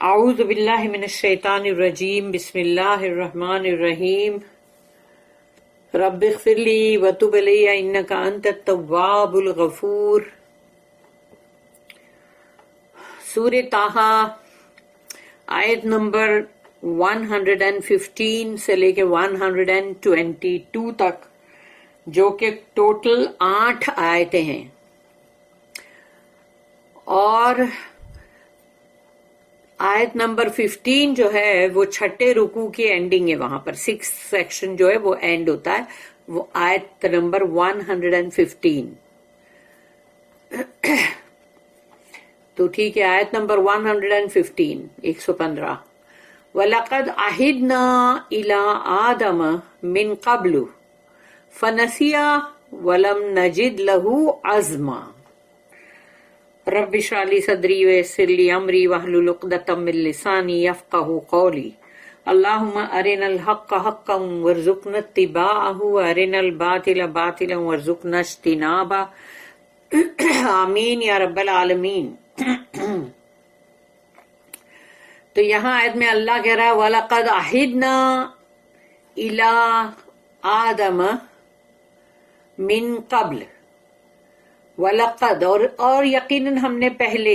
اعوذ باللہ من الشیطان الرجیم بسم اللہ الرحمن الرحیم رب اغفر لی وتب علی انک انت التواب الغفور۔ سورہ طٰہٰ آیت نمبر 115 سے لے کے 122 تک، جو کہ ٹوٹل 8 آیتیں ہیں، اور آیت نمبر 15 جو ہے وہ چھٹے رکوع کی اینڈنگ ہے، وہاں پر 6 سیکشن جو ہے وہ اینڈ ہوتا ہے، وہ آیت نمبر 115۔ تو ٹھیک ہے، آیت نمبر 115 115۔ وَلَقَدْ عَهِدْنَا إِلَىٰ آدَمَ مِنْ قَبْلُ فَنَسِيَ وَلَمْ نَجِدْ لَهُ عَزْمًا۔ رب اشرح لي صدري ويسر لي امري واحلل عقدة من لساني يفقهوا قولي اللهم ارنا الحق حقا وارزقنا اتباعه وارنا الباطل باطلا وارزقنا اجتنابه آمین یا رب العالمین۔ تو یہاں آیت میں اللہ کہہ رہا ہے وَلَقَدْ عَهِدْنَا إِلَىٰ آدَمَ مِنْ قَبْلِ، وَلَقَدْ اور یقیناً ہم نے پہلے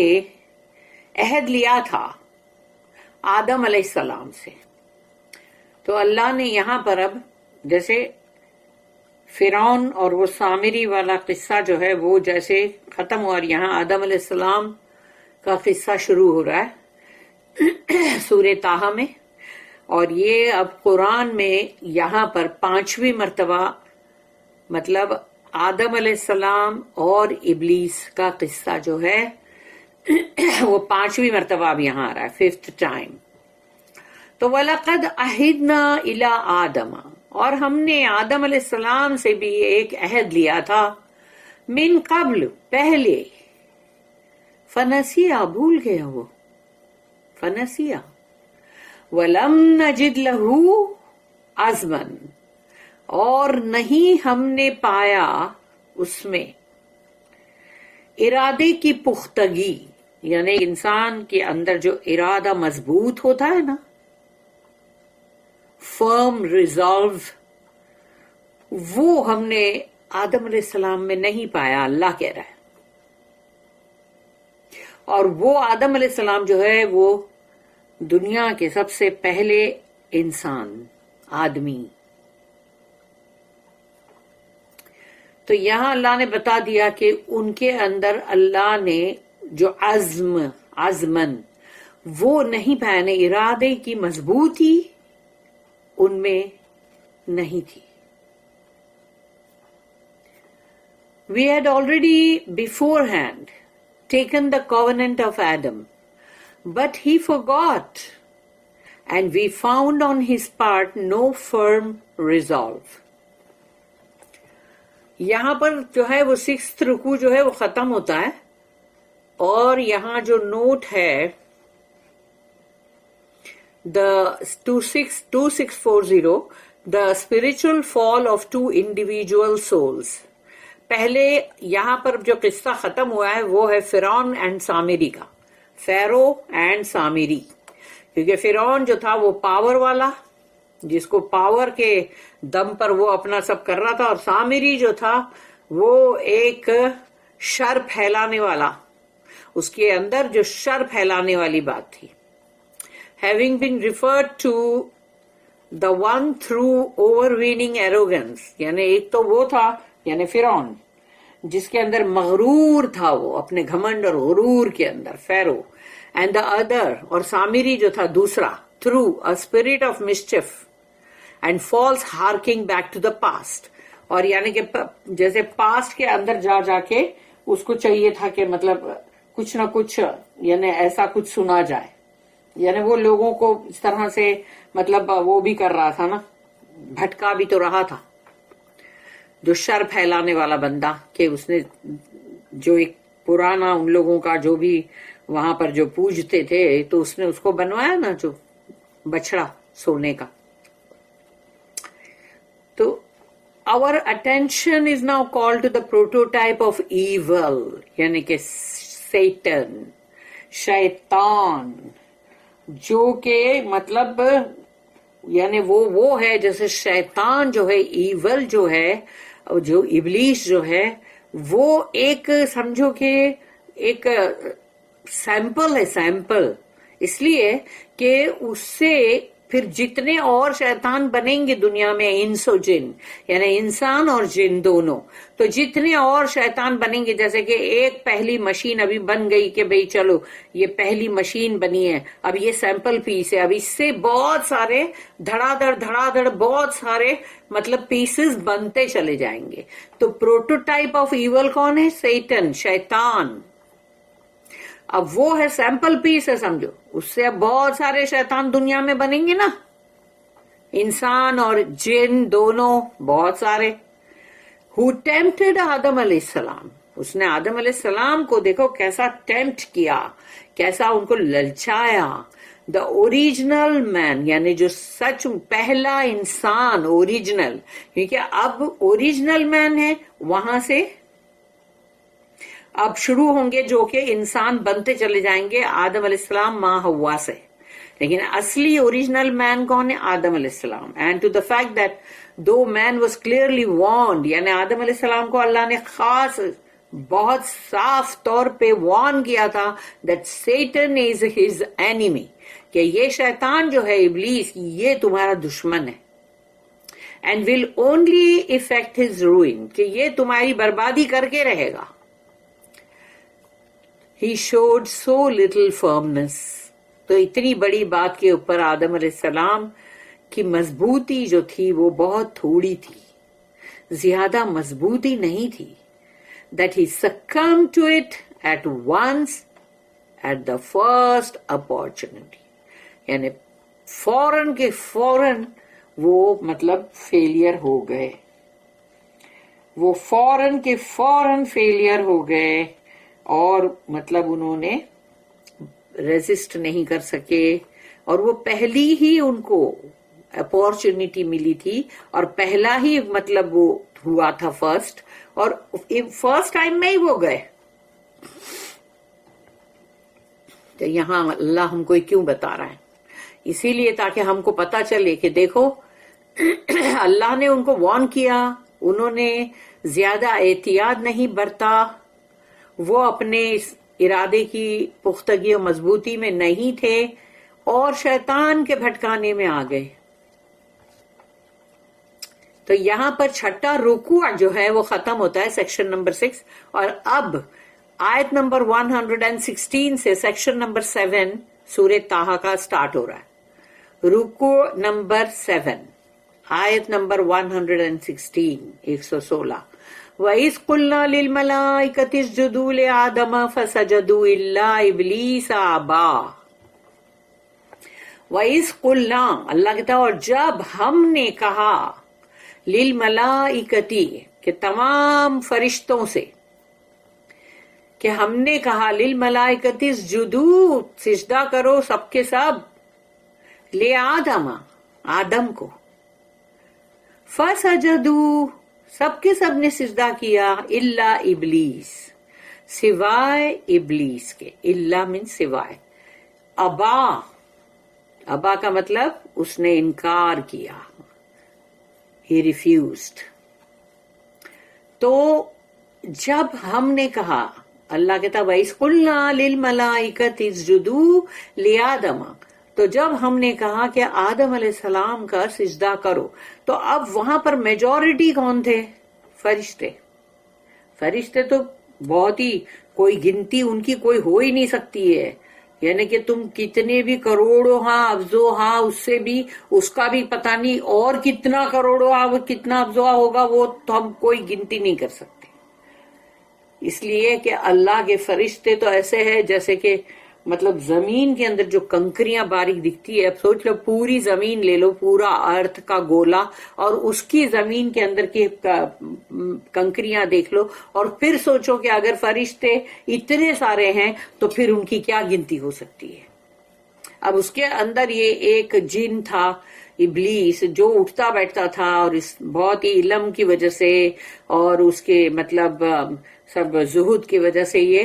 عہد لیا تھا آدم علیہ السلام سے۔ تو اللہ نے یہاں پر اب جیسے فرعون اور وہ سامری والا قصہ جو ہے وہ جیسے ختم ہوا، اور یہاں آدم علیہ السلام کا قصہ شروع ہو رہا ہے سورہ طٰہٰ میں، اور یہ اب قرآن میں یہاں پر 5ویں مرتبہ، مطلب آدم علیہ السلام اور ابلیس کا قصہ جو ہے وہ 5ویں مرتبہ اب یہاں آ رہا ہے، 5th ٹائم۔ تو وَلَقَدْ عَهِدْنَا إِلَىٰ آدَمَ، اور ہم نے آدم علیہ السلام سے بھی ایک عہد لیا تھا، من قبل پہلے، فنسیا بھول گیا وہ، فنسیا وَلَمْ نَجِدْ لَهُ عَزْمًا، اور نہیں ہم نے پایا اس میں ارادے کی پختگی، یعنی انسان کے اندر جو ارادہ مضبوط ہوتا ہے نا، فرم ریزالو، وہ ہم نے آدم علیہ السلام میں نہیں پایا، اللہ کہہ رہا ہے۔ اور وہ آدم علیہ السلام جو ہے وہ دنیا کے سب سے پہلے انسان، آدمی۔ تو یہاں اللہ نے بتا دیا کہ ان کے اندر اللہ نے جو عزمن وہ نہیں پایا، یعنی ارادے کی مضبوطی ان میں نہیں تھی۔ We had already beforehand taken the covenant of Adam, but he forgot, and we found on his part no firm resolve۔ یہاں پر جو ہے وہ 6th رکوع جو ہے وہ ختم ہوتا ہے، اور یہاں جو نوٹ ہے the 2640 the spiritual fall of 2 individual souls۔ پہلے یہاں پر جو قصہ ختم ہوا ہے وہ ہے فرعون اینڈ سامری کا، فیرو اینڈ سامری، کیونکہ فرعون جو تھا وہ پاور والا، جس کو پاور کے دم پر وہ اپنا سب کر رہا تھا، اور سامری جو تھا وہ ایک شر پھیلانے والا، اس کے اندر جو شر پھیلانے والی بات تھی۔ having been referred to the one through overweening arrogance، یعنی ایک تو وہ تھا یعنی فرعون جس کے اندر مغرور تھا، وہ اپنے گھمنڈ اور غرور کے اندر، فیرو، and the other، اور سامری جو تھا دوسرا، through a spirit of mischief and false harking back to the past، اور یعنی کہ جیسے پاسٹ کے اندر جا جا کے اس کو چاہیے تھا کہ مطلب کچھ نہ کچھ یعنی ایسا کچھ سنا جائے، یعنی وہ لوگوں کو اس طرح سے مطلب وہ بھی کر رہا تھا نا، بھٹکا بھی تو رہا تھا، جو شر پھیلانے والا بندہ، کہ اس نے جو ایک پرانا ان لوگوں کا جو بھی وہاں پر جو پوجتے تھے، تو اس نے اس کو بنوایا نا جو بچڑا سونے کا۔ تو our attention is now called to the prototype of evil، یعنی کہ سیٹن، شیطان، جو کہ مطلب یعنی وہ ہے جیسے شیطان جو ہے، ایول جو ہے، جو ابلیس جو ہے، وہ ایک سمجھو کہ ایک سیمپل ہے، سیمپل، اس لیے کہ اس سے پھر جتنے اور شیطان بنیں گے دنیا میں، انس و جن، یعنی انسان اور جن دونوں، تو جتنے اور شیطان بنیں گے، جیسے کہ ایک پہلی مشین ابھی بن گئی کہ بھئی چلو یہ پہلی مشین بنی ہے، اب یہ سیمپل پیس ہے، اب اس سے بہت سارے دھڑا دھڑ بہت سارے مطلب پیسز بنتے چلے جائیں گے. تو پروٹوٹائپ آف ایول کون ہے؟ سیٹن، شیطان. اب وہ ہے سیمپل پیس ہے، سمجھو اس سے اب بہت سارے شیطان دنیا میں بنیں گے نا، انسان اور جن دونوں بہت سارے. Who tempted آدم علیہ السلام، اس نے آدم علیہ السلام کو دیکھو کیسا ٹیمپٹ کیا، کیسا ان کو للچایا. دا اوریجنل مین، یعنی جو سچ پہلا انسان اوریجنل، کیونکہ اب اوریجنل مین ہے، وہاں سے اب شروع ہوں گے جو کہ انسان بنتے چلے جائیں گے آدم علیہ السلام ماں ہوا سے، لیکن اصلی اوریجنل مین کون ہے؟ آدم علیہ السلام. And to the fact that the man was clearly warned, یعنی آدم علیہ السلام کو اللہ نے خاص بہت صاف طور پہ وارن کیا تھا that Satan is his enemy, کہ یہ شیطان جو ہے، ابلیس، یہ تمہارا دشمن ہے. And will only affect his روئن، کہ یہ تمہاری بربادی کر کے رہے گا. He showed so little firmness. تو اتنی بڑی بات کے اوپر آدم علیہ السلام کی مضبوطی جو تھی وہ بہت تھوڑی تھی، زیادہ مضبوطی نہیں تھی. That he succumbed to it at once at the first opportunity. یعنی فوراً کے فوراً وہ مطلب فیلئر ہو گئے، وہ فوراً کے فوراً فیلئر ہو گئے، اور مطلب انہوں نے ریزسٹ نہیں کر سکے، اور وہ پہلی ہی ان کو اپارچونٹی ملی تھی، اور پہلا ہی مطلب وہ ہوا تھا فرسٹ، اور فرسٹ ٹائم میں ہی وہ گئے. تو یہاں اللہ ہم کو کیوں بتا رہا ہے؟ اسی لیے تاکہ ہم کو پتا چلے کہ دیکھو اللہ نے ان کو وارن کیا، انہوں نے زیادہ احتیاط نہیں برتا، وہ اپنے ارادے کی پختگی و مضبوطی میں نہیں تھے، اور شیطان کے بھٹکانے میں آ گئے. تو یہاں پر چھٹا رکوع جو ہے وہ ختم ہوتا ہے سیکشن نمبر 6، اور اب آیت نمبر 116 سے سیکشن نمبر 7 سورہ طٰہٰ کا سٹارٹ ہو رہا ہے. رکوع نمبر 7، آیت نمبر 116، 116. وَإِذْ قُلْنَا لِلْمَلَائِكَةِ اسْجُدُوا لِآدَمَ فَسَجَدُوا إِلَّا إِبْلِيسَ أَبَىٰ. وَإِذْ قُلْنَا، اللہ کہتا ہے اور جب ہم نے کہا، لِلْمَلَائِكَةِ کہ تمام فرشتوں سے، کہ ہم نے کہا لِلْمَلَائِكَةِ اسْجُدُوا سجدہ کرو سب کے سب، لِآدَمَ آدم کو، فَسَجَدُوا سب کے سب نے سجدہ کیا، الا ابلیس سوائے ابلیس کے، الا من سوائے، ابا، ابا کا مطلب اس نے انکار کیا، ہی ریفیوزڈ. تو جب ہم نے کہا، اللہ کہتا وَإِذْ قُلْنَا لِلْمَلَائِكَةِ اسْجُدُوا لِآدَمَ، تو جب ہم نے کہا کہ آدم علیہ السلام کا سجدہ کرو، تو اب وہاں پر میجورٹی کون تھے؟ فرشتے. فرشتے تو بہت ہی، کوئی گنتی ان کی کوئی ہو ہی نہیں سکتی ہے، یعنی کہ تم کتنے بھی کروڑوں ہاں افزو ہاں، اس سے بھی اس کا بھی پتہ نہیں، اور کتنا کروڑوں ہاں کتنا افزو ہوگا، وہ تو ہم کوئی گنتی نہیں کر سکتے. اس لیے کہ اللہ کے فرشتے تو ایسے ہیں جیسے کہ مطلب زمین کے اندر جو کنکریاں باریک دکھتی ہے، اب سوچ لو پوری زمین لے لو، پورا ارتھ کا گولا، اور اس کی زمین کے اندر کی کنکریاں دیکھ لو، اور پھر سوچو کہ اگر فرشتے اتنے سارے ہیں تو پھر ان کی کیا گنتی ہو سکتی ہے. اب اس کے اندر یہ ایک جن تھا ابلیس جو اٹھتا بیٹھتا تھا، اور اس بہت ہی علم کی وجہ سے اور اس کے مطلب سب زہد کی وجہ سے یہ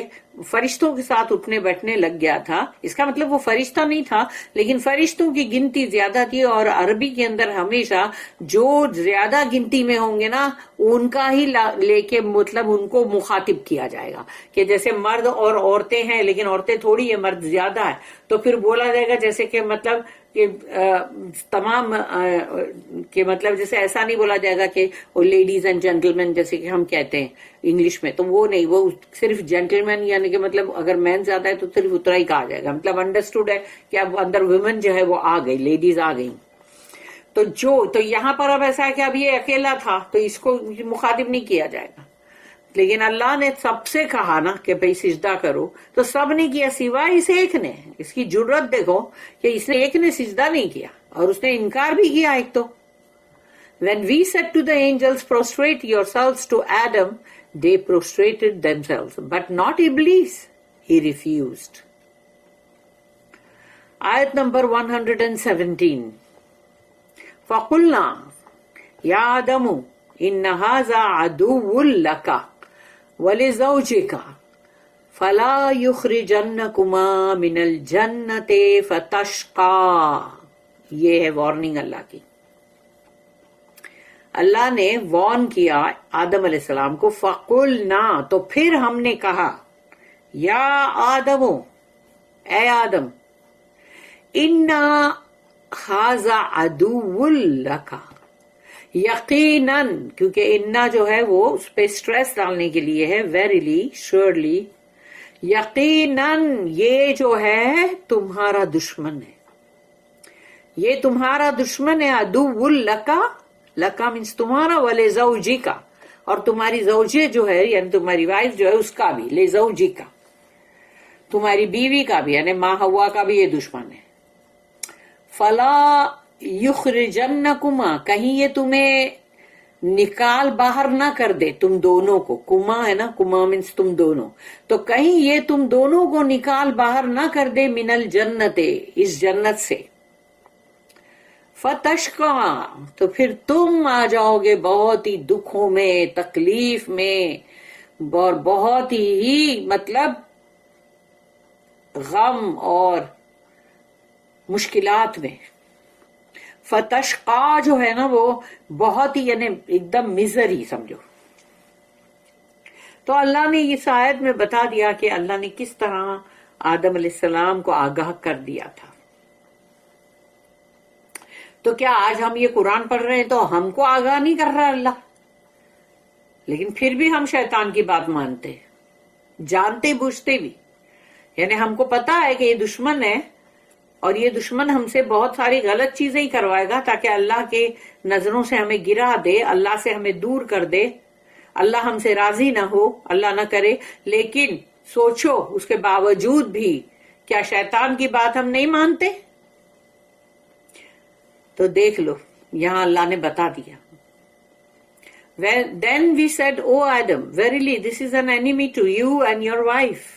فرشتوں کے ساتھ اٹھنے بیٹھنے لگ گیا تھا. اس کا مطلب وہ فرشتہ نہیں تھا، لیکن فرشتوں کی گنتی زیادہ تھی، اور عربی کے اندر ہمیشہ جو زیادہ گنتی میں ہوں گے نا ان کا ہی لے کے مطلب ان کو مخاطب کیا جائے گا. کہ جیسے مرد اور عورتیں ہیں لیکن عورتیں تھوڑی ہے، مرد زیادہ ہے، تو پھر بولا جائے گا جیسے کہ مطلب کہ تمام کہ مطلب جیسے ایسا نہیں بولا جائے گا کہ وہ لیڈیز اینڈ جینٹلمین جیسے کہ ہم کہتے ہیں انگلش میں، تو وہ نہیں، وہ صرف جینٹلمین یعنی کہ مطلب اگر مین زیادہ ہے تو صرف اتنا ہی کہا جائے گا. مطلب انڈرسٹوڈ ہے کہ اب اندر ویمن جو ہے وہ آ گئی، لیڈیز آ گئی. تو یہاں پر اب ایسا ہے کہ اب یہ اکیلا تھا تو اس کو مخاطب نہیں کیا جائے گا. لیکن اللہ نے سب سے کہا نا کہ بھئی سجدہ کرو، تو سب نے کیا سوائے اس ایک نے. اس کی جرت دیکھو کہ اس نے ایک نے سجدہ نہیں کیا اور اس نے انکار بھی کیا ایک تو. When we said to the angels, prostrate yourselves to Adam, they prostrated themselves, but not Iblis. He refused. Ayat number 117. فَقُلْنَا يَا آدَمُ إِنَّ هَذَا عَدُوٌّ لَكَ وَلِزَوْجِكَ فَلَا يُخْرِجَنَّكُمَا مِنَ الْجَنَّةِ فَتَشْقَى. یہ ہے وارننگ اللہ کی. اللہ نے وارن کیا آدم علیہ السلام کو. فَقُلْنَا تو پھر ہم نے کہا، یا آدم اے آدم، اِنَّا هَذَا عَدُوٌّ لَكَ یقیناً، کیونکہ انا جو ہے وہ اس پہ اسٹریس ڈالنے کے لیے ہے، ویریلی شیورلی، یقیناً یہ جو ہے تمہارا دشمن ہے، یہ تمہارا دشمن ہے. عدو لکا، لکا مینس تمہارا، ولزوجی کا، اور تمہاری زوجے جو ہے یعنی تمہاری وائف جو ہے اس کا بھی، لزوجی کا تمہاری بیوی کا بھی یعنی ماں حوا کا بھی یہ دشمن ہے. فلا یخرجنکما، کہیں یہ تمہیں نکال باہر نہ کر دے تم دونوں کو. کما ہے نا، کما مینس تم دونوں، تو کہیں یہ تم دونوں کو نکال باہر نہ کر دے من الجنت، اس جنت سے. فتشقا، تو پھر تم آ جاؤ گے بہت ہی دکھوں میں، تکلیف میں، اور بہت ہی مطلب غم اور مشکلات میں. فتشقا جو ہے نا وہ بہت ہی یعنی ایک دم میزری سمجھو. تو اللہ نے اس آیت میں بتا دیا کہ اللہ نے کس طرح آدم علیہ السلام کو آگاہ کر دیا تھا. تو کیا آج ہم یہ قرآن پڑھ رہے ہیں تو ہم کو آگاہ نہیں کر رہا اللہ؟ لیکن پھر بھی ہم شیطان کی بات مانتے، جانتے بوجھتے بھی. یعنی ہم کو پتا ہے کہ یہ دشمن ہے اور یہ دشمن ہم سے بہت ساری غلط چیزیں ہی کروائے گا تاکہ اللہ کے نظروں سے ہمیں گرا دے، اللہ سے ہمیں دور کر دے، اللہ ہم سے راضی نہ ہو، اللہ نہ کرے. لیکن سوچو اس کے باوجود بھی کیا شیطان کی بات ہم نہیں مانتے؟ تو دیکھ لو یہاں اللہ نے بتا دیا. Then we said, O Adam, verily this is an enemy to you and your wife.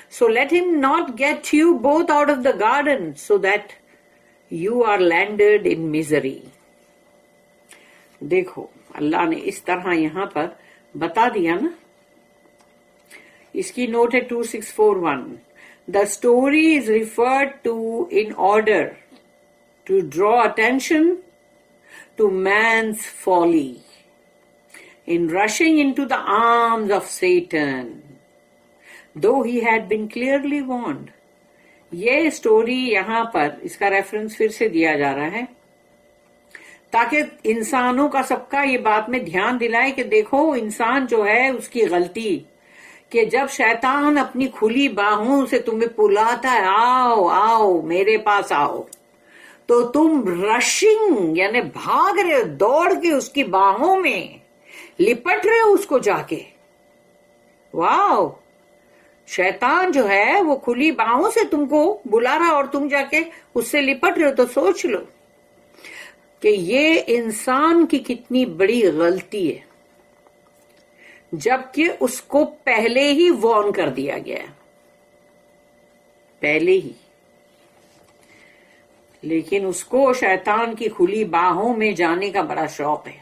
So let him not get you both out of the garden so that you are landed in misery. دیکھو اللہ نے اس طرح یہاں پر بتا دیا نا. اس کی note ہے 2641. The story is referred to in order to draw attention to man's folly in rushing into the arms of Satan, though he had been clearly warned. یہ سٹوری یہاں پر اس کا ریفرنس پھر سے دیا جا رہا ہے تاکہ انسانوں کا سب کا یہ بات میں دھیان دلائے کہ دیکھو انسان جو ہے اس کی غلطی کہ جب شیطان اپنی کھلی باہوں سے تمہیں پلاتا ہے، آؤ آؤ میرے پاس آؤ، تو تم رشنگ یعنی بھاگ رہے ہو، دوڑ کے اس کی باہوں میں لپٹ رہے ہو اس کو جا کے. واو، شیطان جو ہے وہ کھلی باہوں سے تم کو بلا رہا اور تم جا کے اس سے لپٹ رہے ہو. تو سوچ لو کہ یہ انسان کی کتنی بڑی غلطی ہے جبکہ اس کو پہلے ہی وارن کر دیا گیا ہے، پہلے ہی. لیکن اس کو شیطان کی کھلی باہوں میں جانے کا بڑا شوق ہے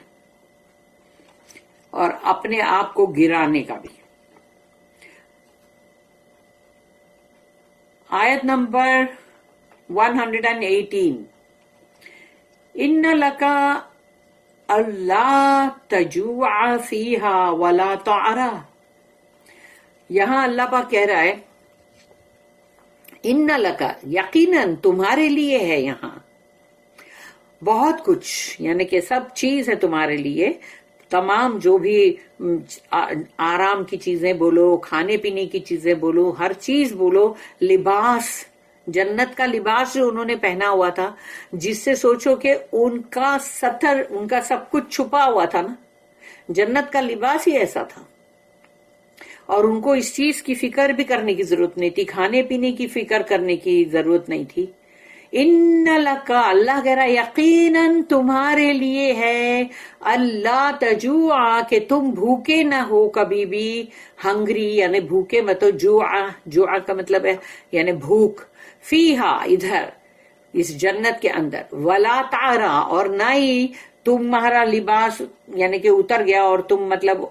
اور اپنے آپ کو گرانے کا بھی. آیت نمبر 118. ان لکا اللہ تجوع فیہا ولا تعرا. یہاں اللہ پاک کہہ رہا ہے ان لکا، یقیناً تمہارے لیے ہے یہاں بہت کچھ، یعنی کہ سب چیز ہے تمہارے لیے، تمام جو بھی آرام کی چیزیں بولو، کھانے پینے کی چیزیں بولو، ہر چیز بولو، لباس، جنت کا لباس جو انہوں نے پہنا ہوا تھا، جس سے سوچو کہ ان کا ستر، ان کا سب کچھ چھپا ہوا تھا نا، جنت کا لباس ہی ایسا تھا، اور ان کو اس چیز کی فکر بھی کرنے کی ضرورت نہیں تھی، کھانے پینے کی فکر کرنے کی ضرورت نہیں تھی. ان لکا، اللہ کہہ رہا یقیناً تمہارے لیے ہے، اللہ تجوع، کہ تم بھوکے نہ ہو کبھی بھی، ہنگری یعنی بھوکے مت ہو، جوع کا مطلب ہے یعنی بھوک، فیہا ادھر اس جنت کے اندر، ولا تعرا، اور نہ ہی تمہارا لباس یعنی کہ اتر گیا اور تم مطلب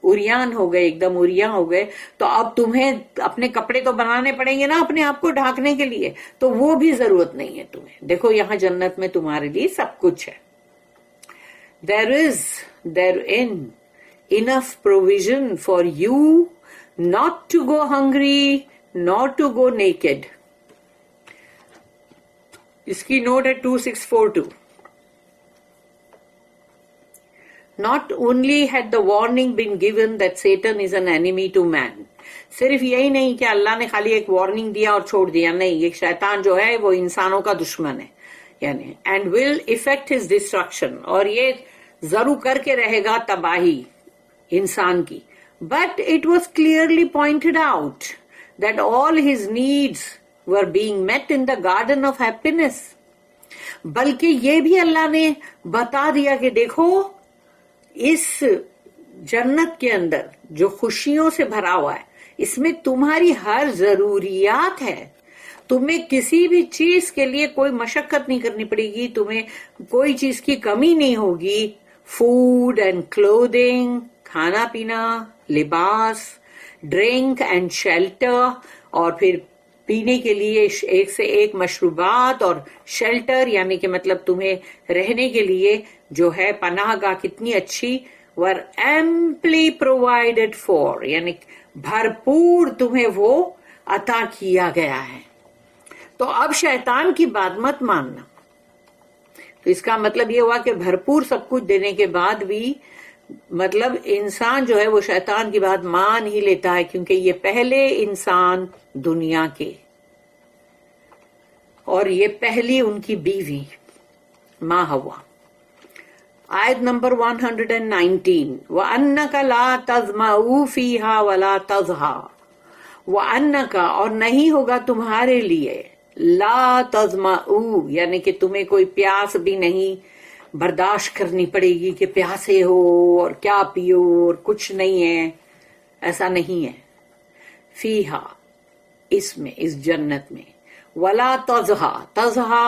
اریان ہو گئے، ایک دم اریاں ہو گئے، تو اب تمہیں اپنے کپڑے تو بنانے پڑیں گے نا اپنے آپ کو ڈھانکنے کے لیے، تو وہ بھی ضرورت نہیں ہے تمہیں. دیکھو یہاں جنت میں تمہارے لیے سب کچھ ہے. therein enough provision for you not to go hungry, not to go naked. اس کی نوٹ ہے 2642. Not only had the warning been given that Satan is an enemy to man. صرف یہی نہیں کہ اللہ نے خالی ایک وارننگ دیا اور چھوڑ دیا، نہیں، یہ شیطان جو ہے وہ انسانوں کا دشمن ہے، یعنی and will effect his destruction، اور یہ ضرور کر کے رہے گا تباہی انسان کی. But it was clearly pointed out that all his needs were being met in the garden of happiness. بلکہ یہ بھی اللہ نے بتا دیا کہ دیکھو اس جنت کے اندر جو خوشیوں سے بھرا ہوا ہے، اس میں تمہاری ہر ضروریات ہے، تمہیں کسی بھی چیز کے لیے کوئی مشقت نہیں کرنی پڑے گی، تمہیں کوئی چیز کی کمی نہیں ہوگی. فوڈ اینڈ کلودنگ، کھانا پینا، لباس، ڈرنک اینڈ شیلٹر، اور پھر پینے کے لیے ایک سے ایک مشروبات، اور شیلٹر یعنی کہ مطلب تمہیں رہنے کے لیے جو ہے پناہ گاہ کتنی اچھی، were amply provided for، یعنی بھرپور تمہیں وہ عطا کیا گیا ہے. تو اب شیطان کی بات مت ماننا. تو اس کا مطلب یہ ہوا کہ بھرپور سب کچھ دینے کے بعد بھی مطلب انسان جو ہے وہ شیطان کی بات مان ہی لیتا ہے، کیونکہ یہ پہلے انسان دنیا کے، اور یہ پہلی ان کی بیوی ماں حوا. آیت نمبر 119. وَأَنَّكَ لَا تَظْمَئُ فِيهَا وَلَا تَضْحَىٰ. وَأَنَّكَ، اور نہیں ہوگا تمہارے لیے، لا تظمؤ یعنی کہ تمہیں کوئی پیاس بھی نہیں برداشت کرنی پڑے گی کہ پیاسے ہو اور کیا پیو اور کچھ نہیں ہے، ایسا نہیں ہے. فیہا، اس میں، اس جنت میں. ولا تضحا، تضحا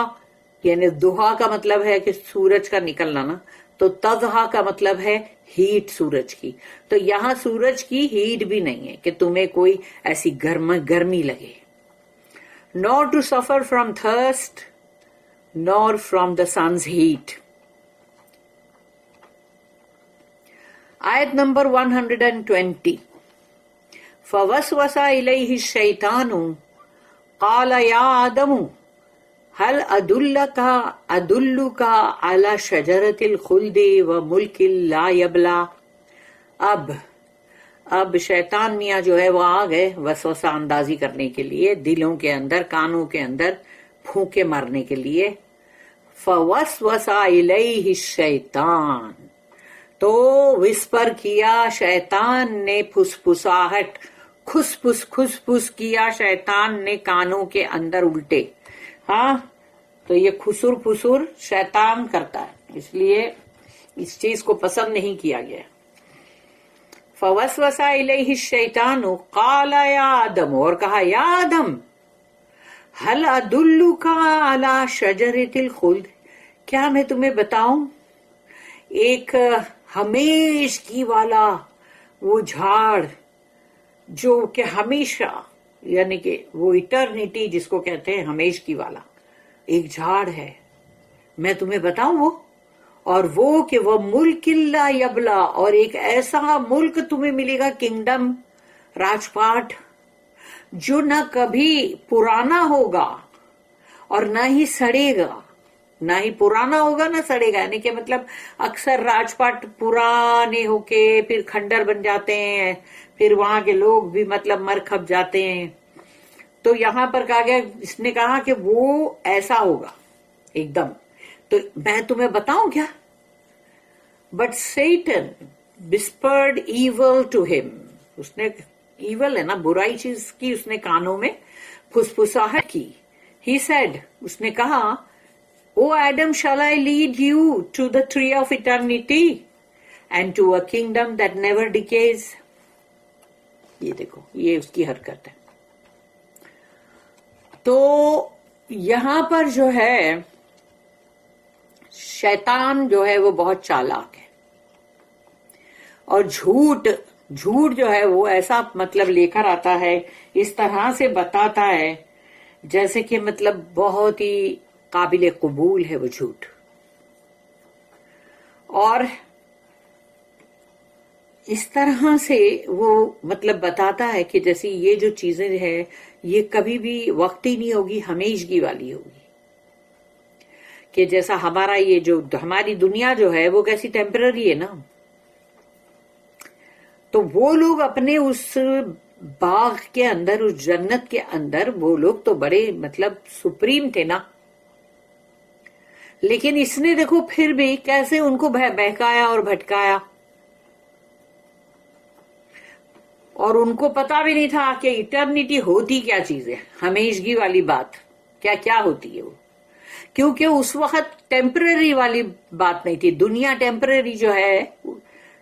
یعنی دہا کا مطلب ہے کہ سورج کا نکلنا نا، تو تضحا کا مطلب ہے ہیٹ سورج کی. تو یہاں سورج کی ہیٹ بھی نہیں ہے کہ تمہیں کوئی ایسی گرمی لگے. nor to suffer from thirst nor from the sun's heat. آیت نمبر 120. فوسوس الیہ الشیطان قال یا آدم هل ادلک علی شجرۃ الخلد وملک لا یبلی. اب شیطان میاں جو ہے وہ آ گئے وسوسہ اندازی کرنے کے لیے، دلوں کے اندر، کانوں کے اندر پھونکے مارنے کے لیے. فوسوس الیہ الشیطان، تو وسپر کیا شیطان نے، پھسپھساہٹ، کھس کیا شیطان نے کانوں کے اندر الٹے. ہاں، تو یہ خسر پھسر شیطان کرتا ہے، اس لیے اس چیز کو پسند نہیں کیا گیا. فوسوس الیہ الشیطان قال یا آدم، اور کہا یا آدم، هل ادلک علی شجرۃ الخلد، کیا میں تمہیں بتاؤں ایک ہمیشگی والا وہ جھاڑ جو کہ ہمیشہ یعنی کہ وہ اٹرنیٹی جس کو کہتے ہیں ہمیشگی والا ایک جھاڑ ہے، میں تمہیں بتاؤں وہ، اور وہ کہ وہ ملک لا یبلا، اور ایک ایسا ملک تمہیں ملے گا، کنگڈم، راج پاٹ، جو نہ کبھی پرانا ہوگا اور نہ ہی سڑے گا، نہ ہی پرانا ہوگا نہ سڑے گا، یعنی کہ مطلب اکثر راج پاٹ پرانے ہو کے پھر کھنڈر بن جاتے ہیں، پھر وہاں کے لوگ بھی مطلب مر کھپ جاتے ہیں، تو یہاں پر کہا گیا، اس نے کہا کہ وہ ایسا ہوگا ایک دم، تو میں تمہیں بتاؤں کیا؟ But Satan whispered evil to him، اس نے ایول ہے نا، برائی چیز کی اس نے کانوں میں پھسپھساہٹ کی. He said، اس نے کہا، O Adam, shall I lead you to the tree of eternity and to a kingdom that never decays؟ یہ دیکھو، یہ اس کی حرکت ہے. تو یہاں پر جو ہے شیطان جو ہے وہ بہت چالاک ہے، اور جھوٹ جو ہے وہ ایسا مطلب لے کر آتا ہے، اس طرح سے بتاتا ہے جیسے کہ مطلب بہت ہی قابل قبول ہے وہ جھوٹ، اور اس طرح سے وہ مطلب بتاتا ہے کہ جیسے یہ جو چیزیں ہیں یہ کبھی بھی وقتی نہیں ہوگی، ہمیشگی والی ہوگی، کہ جیسا ہمارا یہ جو ہماری دنیا جو ہے وہ کیسی ٹیمپرری ہے نا. تو وہ لوگ اپنے اس باغ کے اندر، اس جنت کے اندر، وہ لوگ تو بڑے مطلب سپریم تھے نا، لیکن اس نے دیکھو پھر بھی کیسے ان کو بہکایا اور بھٹکایا، اور ان کو پتا بھی نہیں تھا کہ اٹرنیٹی ہوتی کیا چیز ہے، ہمیشگی والی بات کیا ہوتی ہے وہ، کیونکہ اس وقت ٹیمپرری والی بات نہیں تھی. دنیا ٹیمپرری جو ہے،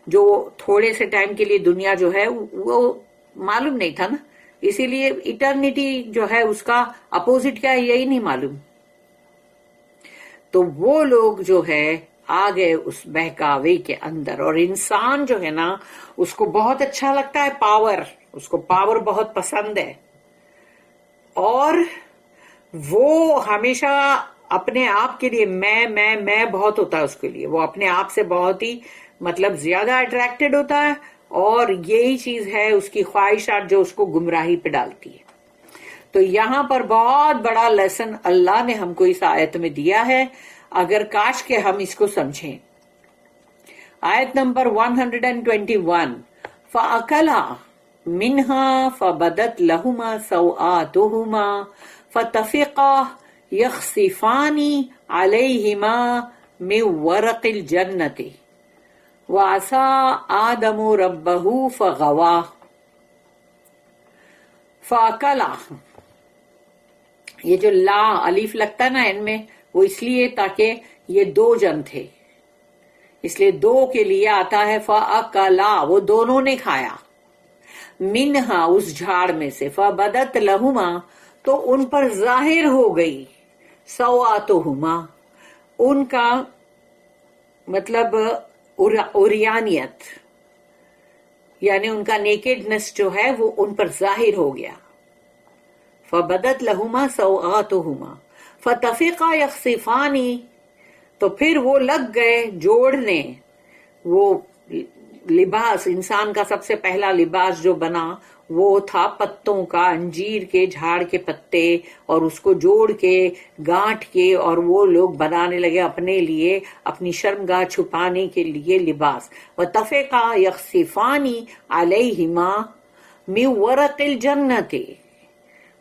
جو تھوڑے سے ٹائم کے لیے دنیا جو ہے وہ معلوم نہیں تھا نا، اسی لیے اٹرنیٹی جو ہے اس کا اپوزٹ کیا ہے یہی نہیں معلوم. تو وہ لوگ جو ہے آ گئے اس بہکاوے کے اندر، اور انسان جو ہے نا اس کو بہت اچھا لگتا ہے پاور، اس کو پاور بہت پسند ہے، اور وہ ہمیشہ اپنے آپ کے لیے میں بہت ہوتا ہے اس کے لیے، وہ اپنے آپ سے بہت ہی مطلب زیادہ اٹریکٹڈ ہوتا ہے، اور یہی چیز ہے اس کی خواہشات جو اس کو گمراہی پہ ڈالتی ہے. تو یہاں پر بہت بڑا لیسن اللہ نے ہم کو اس آیت میں دیا ہے، اگر کاش کہ ہم اس کو سمجھیں. آیت نمبر 121، فَأَكَلَا مِنْهَا فَبَدَتْ لَهُمَا سَوْآتُهُمَا فَطَفِقَا يَخْصِفَانِ عَلَيْهِمَا مِنْ وَرَقِ الْجَنَّةِ وَعَصَىٰ آدَمُ رَبَّهُ فَغَوَىٰ. فَأَكَلَا، یہ جو لا الف لگتا ہے نا ان میں، وہ اس لیے تاکہ یہ دو جن تھے، اس لیے دو کے لیے آتا ہے. فَأَكَلَا، وہ دونوں نے کھایا، منہا، اس جھاڑ میں سے، فَبَدَتْ لَهُمَا، تو ان پر ظاہر ہو گئی، سوآتُهُمَا، ان کا مطلب اوریانیت، یعنی ان کا نیکڈنس جو ہے وہ ان پر ظاہر ہو گیا. فَبَدَتْ لَهُمَا سَوْآتُهُمَا فَطَفِقَا يَخْصِفَانِ، تو پھر وہ لگ گئے جوڑنے، وہ لباس، انسان کا سب سے پہلا لباس جو بنا وہ تھا پتوں کا، انجیر کے جھاڑ کے پتے، اور اس کو جوڑ کے گانٹھ کے، اور وہ لوگ بنانے لگے اپنے لیے، اپنی شرمگاہ چھپانے کے لیے لباس. وَطَفِقَا يَخْصِفَانِ عَلَيْهِمَا مِنْ وَرَقِ الْجَنَّةِ،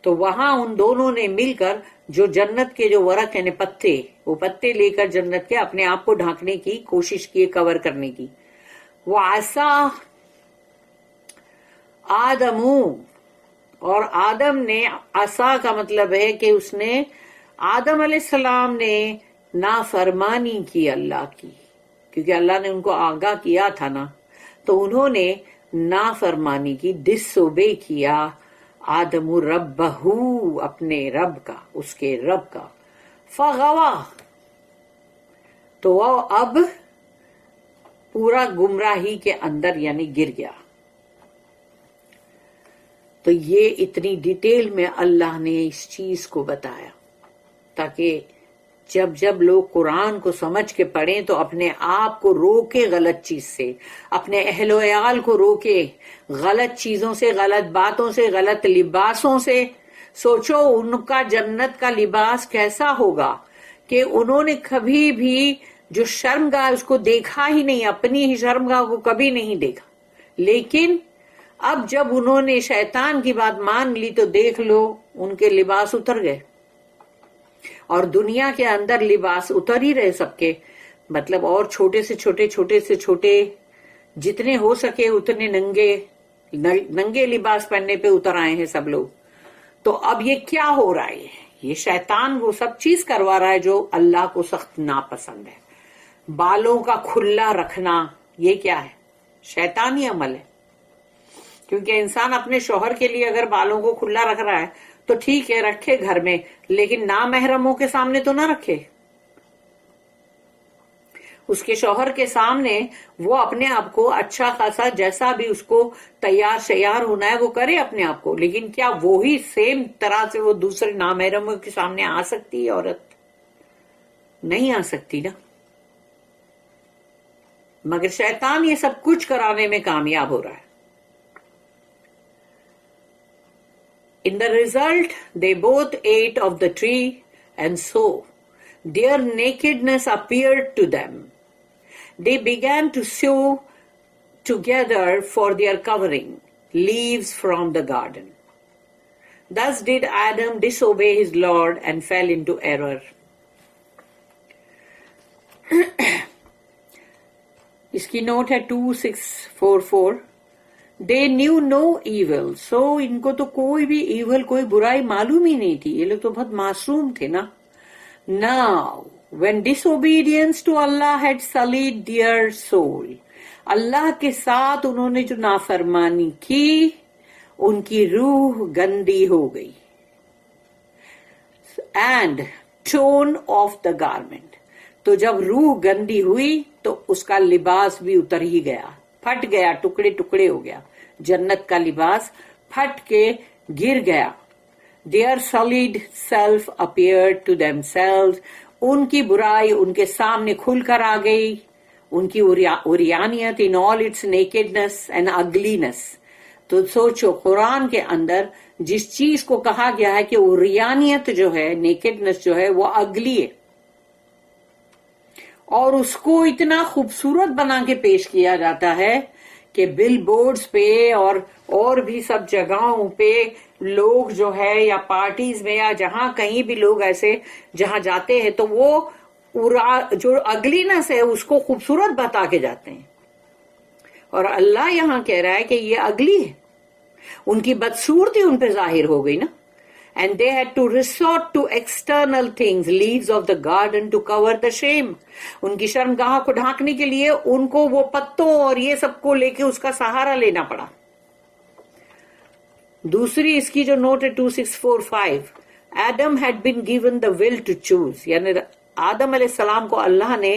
تو وہاں ان دونوں نے مل کر جو جنت کے جو ورق یعنی پتے، وہ پتے لے کر جنت کے اپنے آپ کو ڈھانکنے کی کوشش کی، کور کرنے کی. وَعَصَىٰ آدَمُ، اور آدم نے، عصا کا مطلب ہے کہ اس نے، آدم علیہ السلام نے نافرمانی کی اللہ کی، کیونکہ اللہ نے ان کو آگاہ کیا تھا نا، تو انہوں نے نافرمانی کی، ڈس اوبے کیا. آدم ربہ، اپنے رب کا، اس کے رب کا. فغوا، تو وہ اب پورا گمراہی کے اندر یعنی گر گیا. تو یہ اتنی ڈیٹیل میں اللہ نے اس چیز کو بتایا تاکہ جب لوگ قرآن کو سمجھ کے پڑھیں تو اپنے آپ کو روکے غلط چیز سے، اپنے اہل و عیال کو روکے غلط چیزوں سے، غلط باتوں سے، غلط لباسوں سے. سوچو ان کا جنت کا لباس کیسا ہوگا کہ انہوں نے کبھی بھی جو شرمگاہ اس کو دیکھا ہی نہیں، اپنی ہی شرمگاہ کو کبھی نہیں دیکھا. لیکن اب جب انہوں نے شیطان کی بات مان لی تو دیکھ لو ان کے لباس اتر گئے. اور دنیا کے اندر لباس اتر ہی رہے سب کے، مطلب اور چھوٹے سے چھوٹے جتنے ہو سکے اتنے ننگے لباس پہننے پہ اتر آئے ہیں سب لوگ. تو اب یہ کیا ہو رہا ہے؟ یہ شیطان وہ سب چیز کروا رہا ہے جو اللہ کو سخت ناپسند ہے. بالوں کا کھلا رکھنا یہ کیا ہے؟ شیطانی عمل ہے. کیونکہ انسان اپنے شوہر کے لیے اگر بالوں کو کھلا رکھ رہا ہے تو ٹھیک ہے رکھے گھر میں، لیکن نامحرموں کے سامنے تو نہ رکھے. اس کے شوہر کے سامنے وہ اپنے آپ کو اچھا خاصا جیسا بھی اس کو تیار شیار ہونا ہے وہ کرے اپنے آپ کو، لیکن کیا وہی سیم طرح سے وہ دوسرے نامحرموں کے سامنے آ سکتی ہے عورت؟ نہیں آ سکتی نا. مگر شیطان یہ سب کچھ کرانے میں کامیاب ہو رہا ہے. In the result, they both ate of the tree, and so their nakedness appeared to them. They began to sew together for their covering leaves from the garden. Thus did Adam disobey his Lord and fell into error. اس کی note ہے 2644. They knew no evil. So ان کو تو کوئی بھی evil, کوئی برائی معلوم ہی نہیں تھی. یہ لوگ تو بہت معصوم تھے نا. Now when disobedience to Allah had sullied their soul, اللہ کے ساتھ انہوں نے جو نافرمانی کی ان کی روح گندی ہو گئی. And torn off the garment. تو جب روح گندی ہوئی تو اس کا لباس بھی اتر ہی گیا، پھٹ گیا، ٹکڑے ٹکڑے ہو گیا. جنت کا لباس پھٹ کے گر گیا. Their sullied self appeared to themselves. ان کی برائی ان کے سامنے کھل کر آ گئی. ان کی عریانیت in all its nakedness and ugliness. تو سوچو قرآن کے اندر جس چیز کو کہا گیا ہے کہ عریانیت جو ہے، نیکڈنس جو ہے وہ اگلی ہے، اور اس کو اتنا خوبصورت بنا کے پیش کیا جاتا ہے کہ بل بورڈز پہ اور بھی سب جگہوں پہ لوگ جو ہے یا پارٹیز میں یا جہاں کہیں بھی لوگ ایسے جہاں جاتے ہیں تو وہ جو اگلینس ہے اس کو خوبصورت بتا کے جاتے ہیں. اور اللہ یہاں کہہ رہا ہے کہ یہ اگلی ہے. ان کی بدصورتی ان پہ ظاہر ہو گئی نا. And they had to resort to external things, leaves of the garden to cover the shame. ان کی شرمگاہ کو ڈھانکنے کے لیے ان کو وہ پتوں اور یہ سب کو لے کے اس کا سہارا لینا پڑا. دوسری اس کی جو نوٹ ہے 2645. Adam had been given the will to choose. یعنی آدم علیہ السلام کو اللہ نے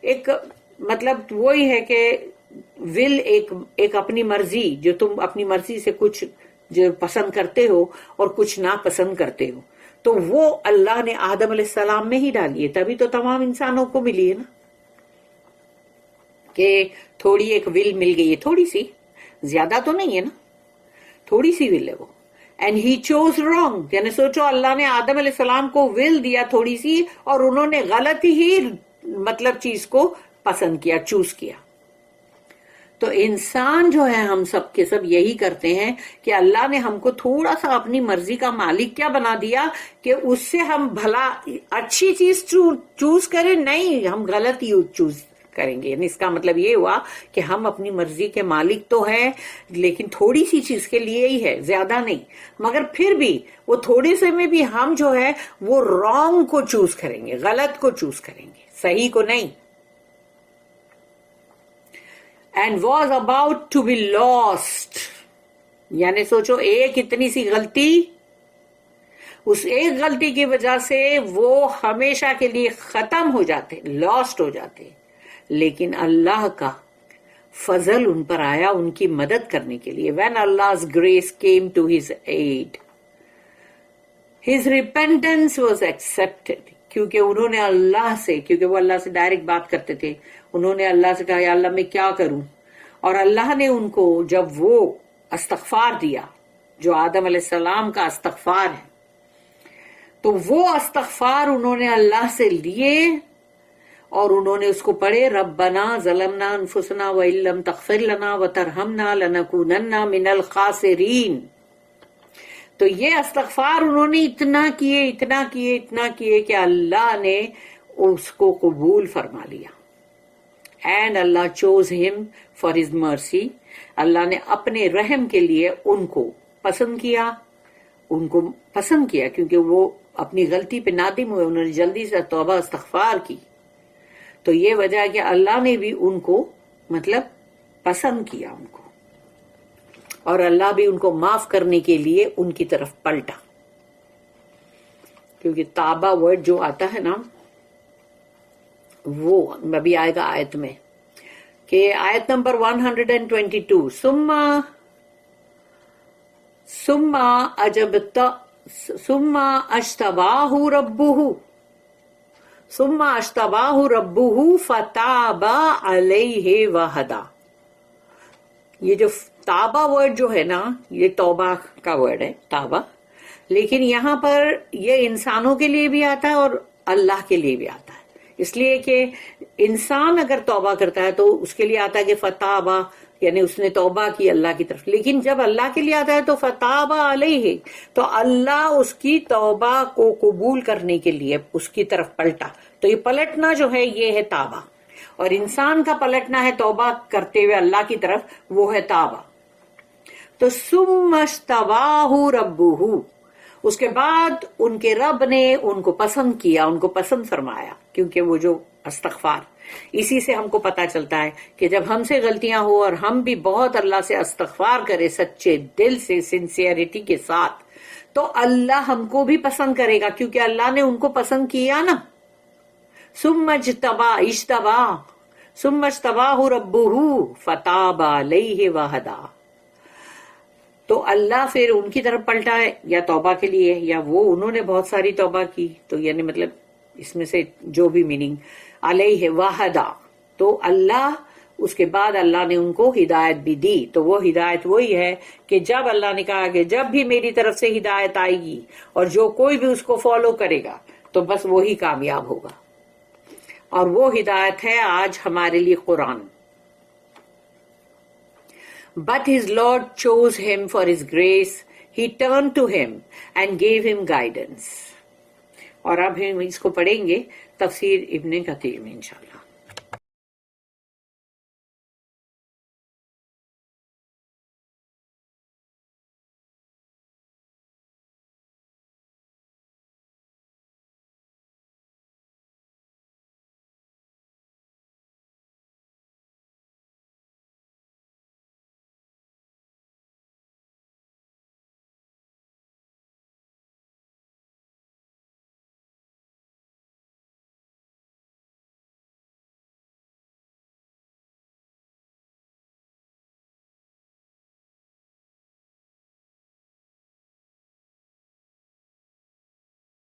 ایک مطلب وہی ہے کہ ول ایک اپنی مرضی، جو تم اپنی مرضی سے کچھ جو پسند کرتے ہو اور کچھ ناپسند کرتے ہو، تو وہ اللہ نے آدم علیہ السلام میں ہی ڈالی ہے. تبھی تو تمام انسانوں کو ملی ہے نا، کہ تھوڑی ایک ول مل گئی ہے، تھوڑی سی، زیادہ تو نہیں ہے نا، تھوڑی سی ول ہے وہ. And he choose wrong. یعنی سوچو اللہ نے آدم علیہ السلام کو ول دیا تھوڑی سی اور انہوں نے غلط ہی مطلب چیز کو پسند کیا، چوز کیا. تو انسان جو ہے ہم سب کے سب یہی کرتے ہیں کہ اللہ نے ہم کو تھوڑا سا اپنی مرضی کا مالک کیا بنا دیا کہ اس سے ہم بھلا اچھی چیز چوز کریں، نہیں ہم غلط ہی چوز کریں گے. یعنی اس کا مطلب یہ ہوا کہ ہم اپنی مرضی کے مالک تو ہیں لیکن تھوڑی سی چیز کے لیے ہی ہے، زیادہ نہیں. مگر پھر بھی وہ تھوڑے سے میں بھی ہم جو ہے وہ رانگ کو چوز کریں گے، غلط کو چوز کریں گے، صحیح کو نہیں. And was about to be lost. یعنی سوچو ایک اتنی سی غلطی، اس ایک غلطی کی وجہ سے وہ ہمیشہ کے لیے ختم ہو جاتے، لاسٹ ہو جاتے. لیکن اللہ کا فضل ان پر آیا ان کی مدد کرنے کے لیے. when Allah's grace came to his aid, his repentance was accepted. کیونکہ انہوں نے اللہ سے, کیونکہ وہ اللہ سے ڈائریکٹ بات کرتے تھے, انہوں نے اللہ سے کہا یا اللہ میں کیا کروں, اور اللہ نے ان کو جب وہ استغفار دیا جو آدم علیہ السلام کا استغفار ہے, تو وہ استغفار انہوں نے اللہ سے لیے اور انہوں نے اس کو پڑھے, ربنا ظلمنا انفسنا وان لم تغفر لنا وترحمنا لنکونن من الخاسرین. تو یہ استغفار انہوں نے اتنا کیے کہ اللہ نے اس کو قبول فرما لیا. اینڈ اللہ چوز ہم فار ہز مرسی, اللہ نے اپنے رحم کے لیے ان کو پسند کیا کیونکہ وہ اپنی غلطی پہ نادم ہوئے, انہوں نے جلدی سے توبہ استغفار کی. تو یہ وجہ ہے کہ اللہ نے بھی ان کو مطلب پسند کیا ان کو, اور اللہ بھی ان کو معاف کرنے کے لیے ان کی طرف پلٹا. کیونکہ تابہ ورڈ جو آتا ہے نا وہ ابھی آئے گا آیت میں, کہ آیت نمبر 122, ثم اجتباہ ربہ فتاب علیہ وہدا. یہ جو تابہ ورڈ جو ہے نا یہ توبہ کا ورڈ ہے تابہ, لیکن یہاں پر یہ انسانوں کے لیے بھی آتا ہے اور اللہ کے لیے بھی آتا ہے. اس لیے کہ انسان اگر توبہ کرتا ہے تو اس کے لیے آتا ہے کہ فتابہ, یعنی اس نے توبہ کی اللہ کی طرف. لیکن جب اللہ کے لیے آتا ہے تو فتابہ علیہ, تو اللہ اس کی توبہ کو قبول کرنے کے لیے اس کی طرف پلٹا. تو یہ پلٹنا جو ہے یہ ہے تابہ, اور انسان کا پلٹنا ہے توبہ کرتے ہوئے اللہ کی طرف, وہ ہے تابہ. تو ثم اجتباہ ربہ, اس کے بعد ان کے رب نے ان کو پسند کیا, ان کو پسند فرمایا. کیونکہ وہ جو استغفار, اسی سے ہم کو پتا چلتا ہے کہ جب ہم سے غلطیاں ہو اور ہم بھی بہت اللہ سے استغفار کرے سچے دل سے, سنسیئرٹی کے ساتھ, تو اللہ ہم کو بھی پسند کرے گا, کیونکہ اللہ نے ان کو پسند کیا نا. ثم اجتباہ ربہ فتاب علیہ وہدا. تو اللہ پھر ان کی طرف پلٹا ہے, یا توبہ کے لیے, یا وہ انہوں نے بہت ساری توبہ کی. تو یعنی مطلب اس میں سے جو بھی میننگ, علیہ وہدا, تو اللہ اس کے بعد اللہ نے ان کو ہدایت بھی دی. تو وہ ہدایت وہی ہے کہ جب اللہ نے کہا کہ جب بھی میری طرف سے ہدایت آئے گی اور جو کوئی بھی اس کو فالو کرے گا تو بس وہی کامیاب ہوگا. اور وہ ہدایت ہے آج ہمارے لیے قرآن. But his Lord chose him for his grace. He turned to him and gave him guidance. اور اب ہم اس کو پڑھیں گے تفسیر ابن کثیر میں انشاءاللہ.